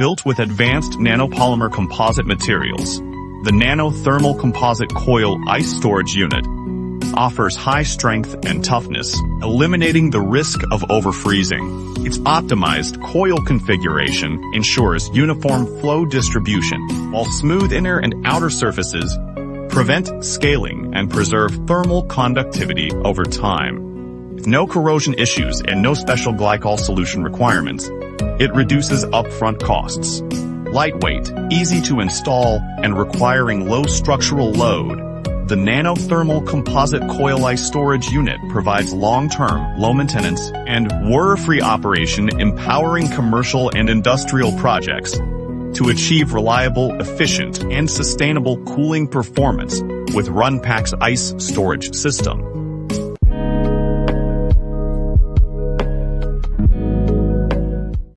Built with advanced nanopolymer composite materials, the Nano-Thermal Composite Coil Ice Storage Unit offers high strength and toughness, eliminating the risk of overfreezing. Its optimized coil configuration ensures uniform flow distribution, while smooth inner and outer surfaces prevent scaling and preserve thermal conductivity over time. With no corrosion issues and no special glycol solution requirements, it reduces upfront costs. Lightweight, easy to install, and requiring low structural load, the Nano-Thermal Composite Coil Ice Storage Unit provides long-term, low-maintenance, and worry-free operation, empowering commercial and industrial projects to achieve reliable, efficient, and sustainable cooling performance with Runpaq's ice storage system.